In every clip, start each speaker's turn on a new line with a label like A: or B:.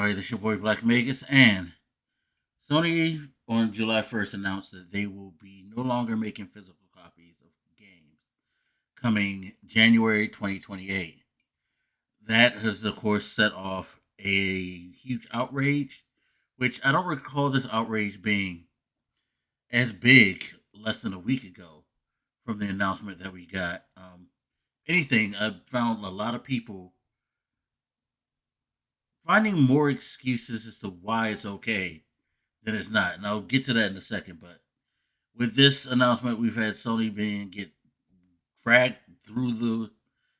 A: everybody. This is your boy Black Vegas, and Sony on July 1st announced that they will be no longer making physical copies of games coming January 2028. That has, of course, set off a huge outrage, which I don't recall this outrage being as big less than a week ago from the announcement that we got. Anything, I found a lot of people finding more excuses as to why it's okay than it's not. And I'll get to that in a second. But with this announcement, we've had Sony being get dragged through the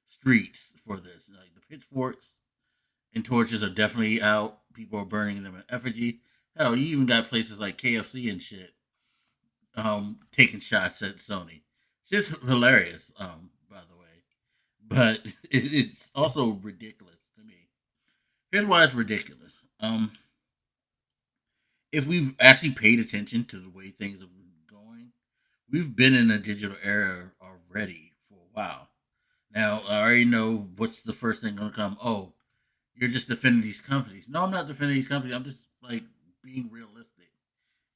A: streets for this. Like the pitchforks and torches are definitely out. People are burning them in effigy. Hell, you even got places like KFC and shit taking shots at Sony. It's just hilarious, by the way. But it's also ridiculous to me. Here's why it's ridiculous. If we've actually paid attention to the way things have been going, we've been in a digital era already for a while. Now, I already know what's the first thing going to come. Oh, you're just defending these companies. No, I'm not defending these companies. I'm just like being realistic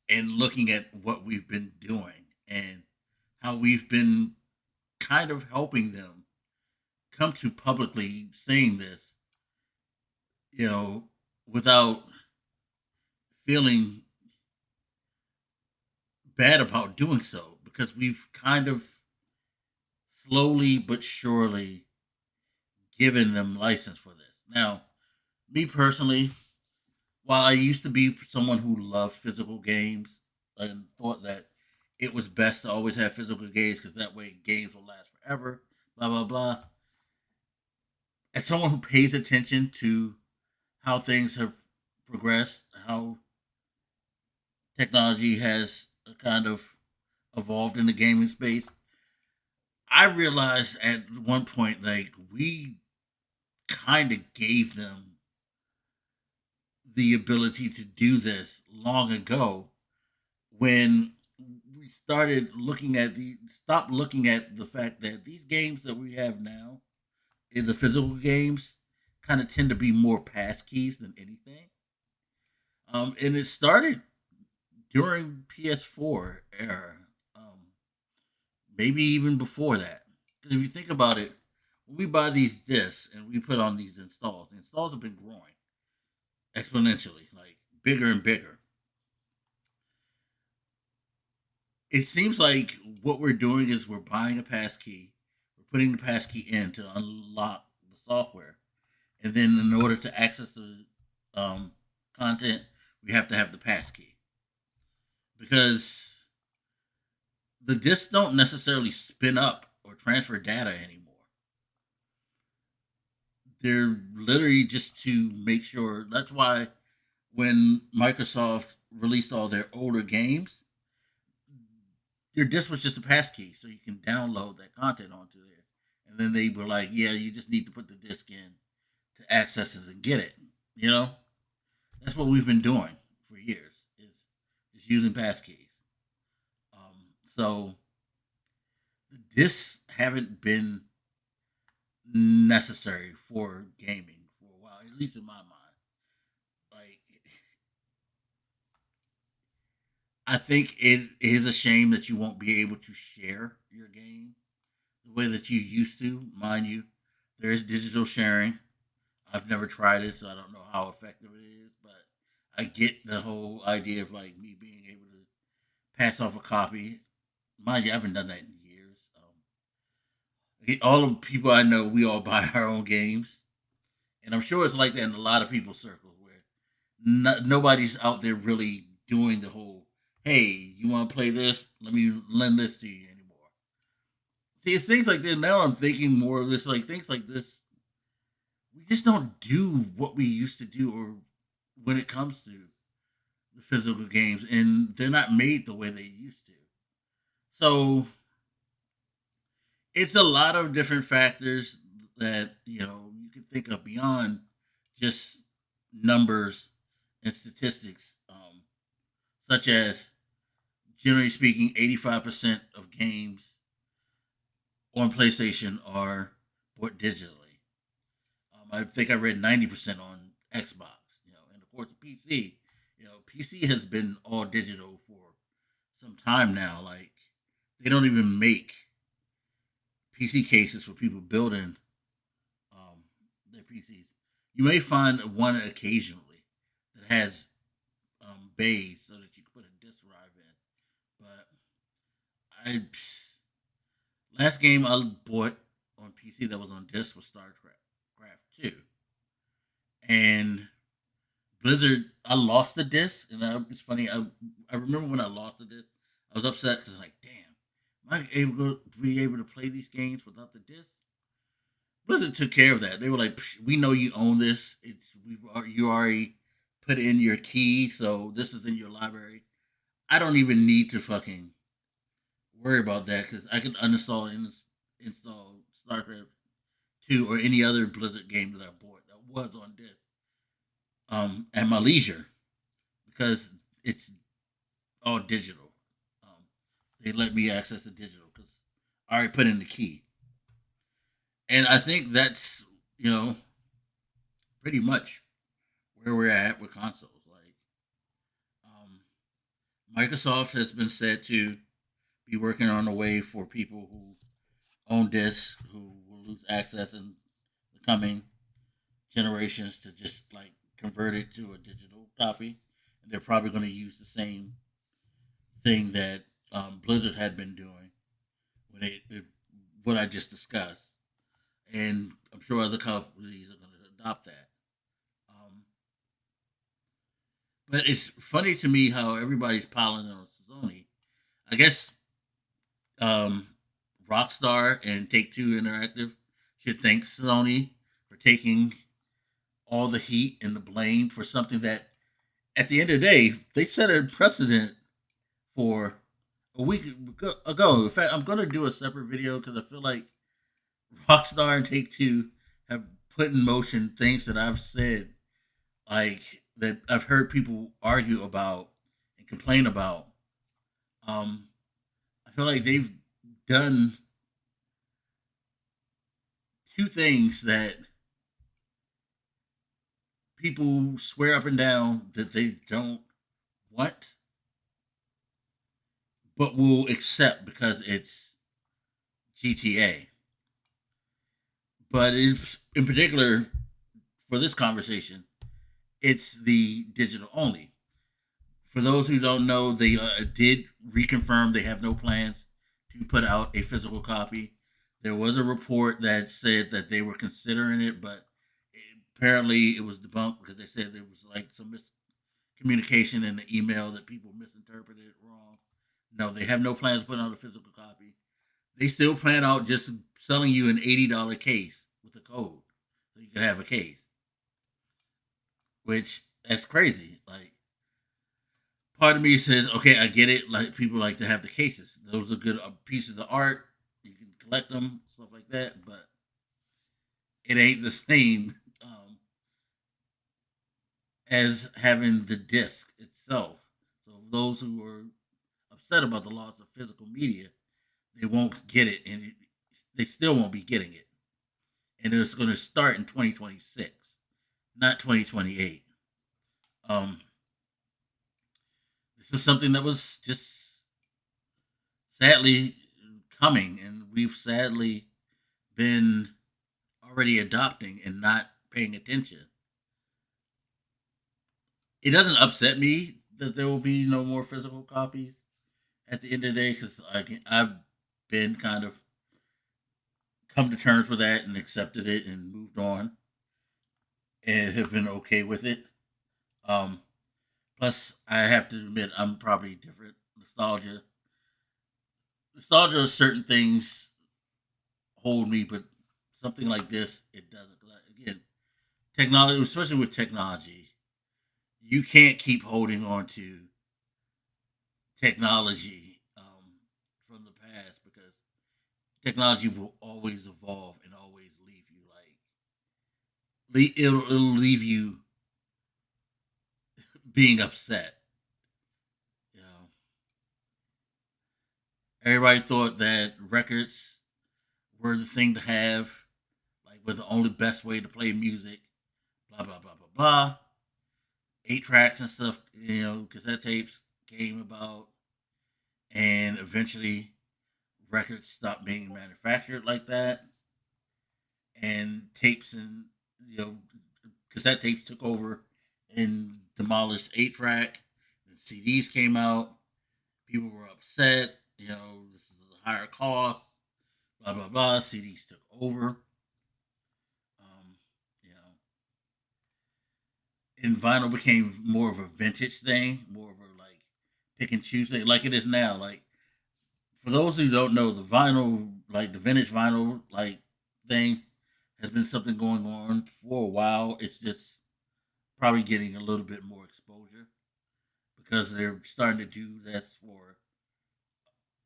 A: and looking at what we've been doing and how we've been kind of helping them come to publicly saying this, you know, without feeling bad about doing so because we've kind of slowly but surely given them license for this. Now, me personally, while I used to be someone who loved physical games and thought that it was best to always have physical games because that way games will last forever, blah, blah, blah. As someone who pays attention to how things have progressed, how technology has kind of evolved in the gaming space, I realized at one point, like, we kind of gave them the ability to do this long ago when we started looking at stop looking at the fact that these games that we have now in the physical games kind of tend to be more pass keys than anything. And it started during PS4 era, maybe even before that. Because if you think about it, when we buy these discs and we put on these installs, the installs have been growing exponentially, like bigger and bigger. It seems like what we're doing is we're buying a pass key, we're putting the pass key in to unlock the software, and then in order to access the um, content, we have to have the pass key because the disks don't necessarily spin up or transfer data anymore. They're literally just to make sure. That's why when Microsoft released all their older games, your disc was just a passkey, so you can download that content onto there. And then they were like, "Yeah, you just need to put the disc in to access it and get it." You know, that's what we've been doing for years is just using passkeys. So the discs haven't been necessary for gaming for a while, at least in my mind. Like, I think it is a shame that you won't be able to share your game the way that you used to. Mind you, there is digital sharing. I've never tried it, so I don't know how effective it is, but I get the whole idea of like me being able to pass off a copy. Mind you, I haven't done that in years. All the people I know, we all buy our own games, and I'm sure it's like that in a lot of people's circles where nobody's out there really doing the whole "Hey, you want to play this? Let me lend this to you" anymore. See, it's things like this. Now I'm thinking more of this, like things like this. We just don't do what we used to do, or when it comes to the physical games, and they're not made the way they used to. So it's a lot of different factors that you can think of beyond just numbers and statistics, such as generally speaking, 85% of games on PlayStation are bought digitally. I think I read 90% on Xbox, and of of course, PC. PC has been all digital for some time now. Like they don't even make PC cases for people building um, their PCs. You may find one occasionally that has bays so that you can put a disk drive in. But I last game I bought on PC that was on disc was StarCraft 2, and Blizzard. I lost the disc, and it's funny. I remember when I lost the disc, I was upset because like, damn, am I able to be able to play these games without the disc? Blizzard took care of that. They were like, we know you own this. You already put in your key, so this is in your library. I don't even need to fucking worry about that because I can uninstall and install StarCraft 2 or any other Blizzard game that I bought that was on disc at my leisure because it's all digital. Um, they let me access the digital because I already put in the key, and I think that's pretty much where we're at with consoles. Like um, Microsoft has been said to be working on a way for people who own discs who will lose access in the coming generations to just like convert it to a digital copy. And they're probably going to use the same thing that Blizzard had been doing when what I just discussed. And I'm sure other companies are going to adopt that. Um, but it's funny to me how everybody's piling on Sony. I guess um, Rockstar and Take Two Interactive should thank Sony for taking all the heat and the blame for something that, at the end of the day, they set a precedent for a week ago. In fact, I'm going to do a separate video because I feel like Rockstar and Take Two have put in motion things that I've said, like that I've heard people argue about and complain about. Um, I feel like they've done two things that people swear up and down that they don't want, but will accept because it's GTA. But in particular, for this conversation, it's the digital only. For those who don't know, they did reconfirm they have no plans to put out a physical copy. There was a report that said that they were considering it, but apparently it was debunked because they said there was like some miscommunication in the email that people misinterpreted it wrong. No, they have no plans to put out a physical copy. They still plan out just selling you an $80 case with a code so you can have a case, which that's crazy. Like, part of me says, okay, I get it. Like, people like to have the cases. Those are good pieces of art. You can collect them, stuff like that. But it ain't the same as having the disc itself. So those who are upset about the loss of physical media, they won't get it, and they still won't be getting it. And it's going to start in 2026, not 2028. Um, this was something that was just sadly coming, and we've sadly been already adopting and not paying attention. It doesn't upset me that there will be no more physical copies at the end of the day because I've been kind of come to terms with that and accepted it and moved on and have been okay with it. Um, Plus, I have to admit, I'm probably different. Nostalgia of certain things hold me, but something like this, it doesn't. Again, technology, especially with technology, you can't keep holding on to technology from the past because technology will always evolve and always leave you it'll leave you being upset. You know, everybody thought that records were the thing to have, like were the only best way to play music. Blah blah blah blah blah. eight tracks and stuff, cassette tapes came about, and eventually records stopped being manufactured like that, and tapes and you know cassette tapes took over and demolished eight track. The CDs came out. People were upset. This is a higher cost. Blah blah blah. CDs took over. Um, you know, and vinyl became more of a vintage thing, more of a like pick and choose thing, like it is now. Like for those who don't know, the vinyl, like the vintage vinyl, like thing, has been something going on for a while. It's just probably getting a little bit more exposure because they're starting to do this for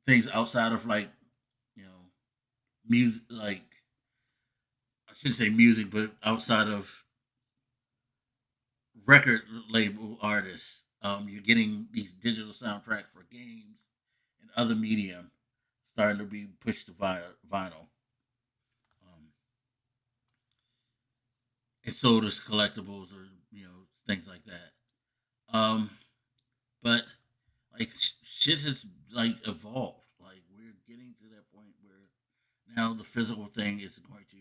A: things outside of like you know music, like I shouldn't say music, but outside of record label artists. You're getting these digital soundtracks for games and other medium starting to be pushed to vinyl. Um, and sold as collectibles or things like that. But like shit has like evolved. Like we're getting to that point where now the physical thing is going to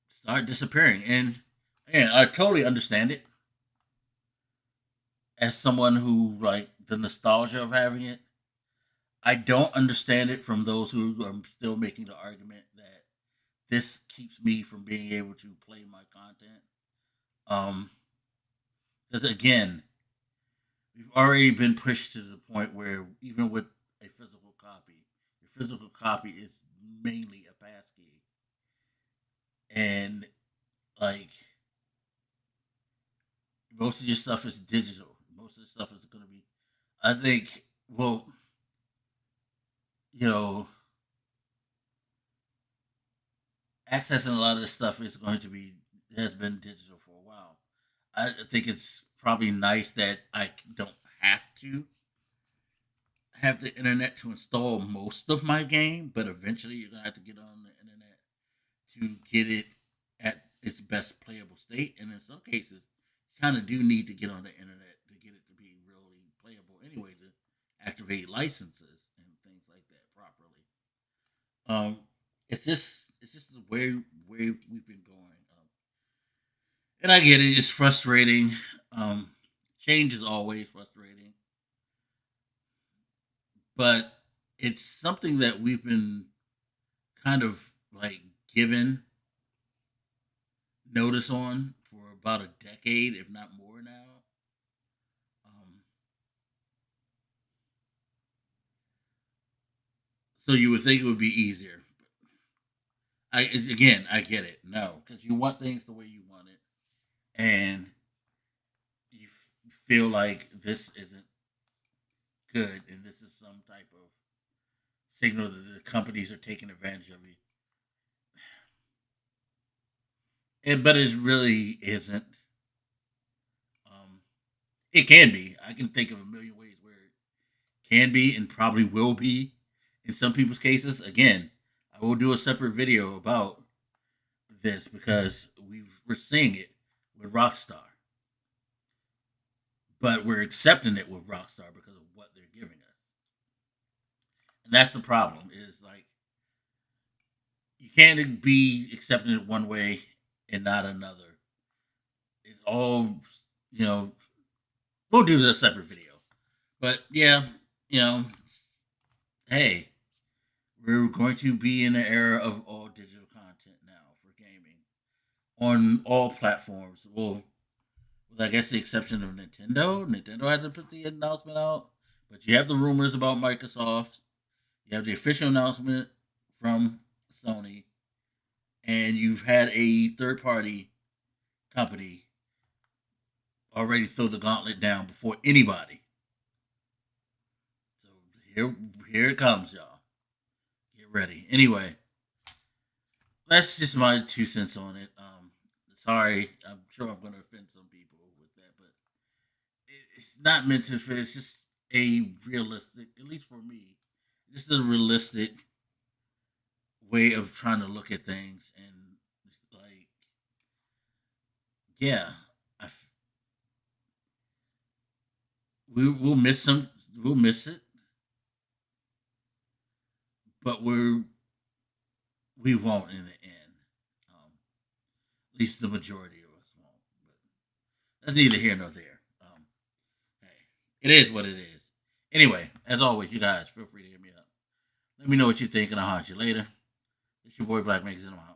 A: start disappearing, and I totally understand it as someone who like the nostalgia of having it. I don't understand it from those who are still making the argument that this keeps me from being able to play my content. Um, because again, we've already been pushed to the point where even with a physical copy, your physical copy is mainly a passkey, and like most of your stuff is digital. Most of the stuff is going to be, I think, well, you know, accessing a lot of this stuff is going to be has been digital for a while. I think it's probably nice that I don't have to have the internet to install most of my game, but eventually you're gonna have to get on the internet to get it at its best playable state. And in some cases, you kind of do need to get on the internet to get it to be really playable anyway, to activate licenses and things like that properly. It's just the way we've been going. And I get it; it's frustrating. Um, Change is always frustrating, but it's something that we've been kind of like given notice on for about a decade, if not more now. Um, so you would think it would be easier. I get it. No, because you want things the way you want it, and you feel like this isn't good, and this is some type of signal that the companies are taking advantage of you. But it really isn't. Um, it can be. I can think of a million ways where it can be and probably will be in some people's cases. Again, I will do a separate video about this because we're seeing it with Rockstar, but we're accepting it with Rockstar because of what they're giving us, and that's the problem. Is like you can't be accepting it one way and not another. It's all you know. We'll do a separate video, but yeah, you know, hey, we're going to be in the era of all digital content now for gaming on all platforms. Well, with I guess the exception of Nintendo. Nintendo hasn't put the announcement out, but you have the rumors about Microsoft. You have the official announcement from Sony, and you've had a third party company already throw the gauntlet down before anybody. So here it comes, y'all. Get ready. Anyway, that's just my 2 cents on it. Sorry, I'm sure I'm going to offend some people with that, but it's not meant to offend. It's just a realistic, at least for me, just a realistic way of trying to look at things. And like, yeah, we'll miss some. We'll miss it, but we won't in the end. At least the majority of us won't. But that's neither here nor there. Hey, it is what it is. Anyway, as always, you guys feel free to hit me up. Let me know what you think, and I'll haunt you later. It's your boy Blak, makes it out.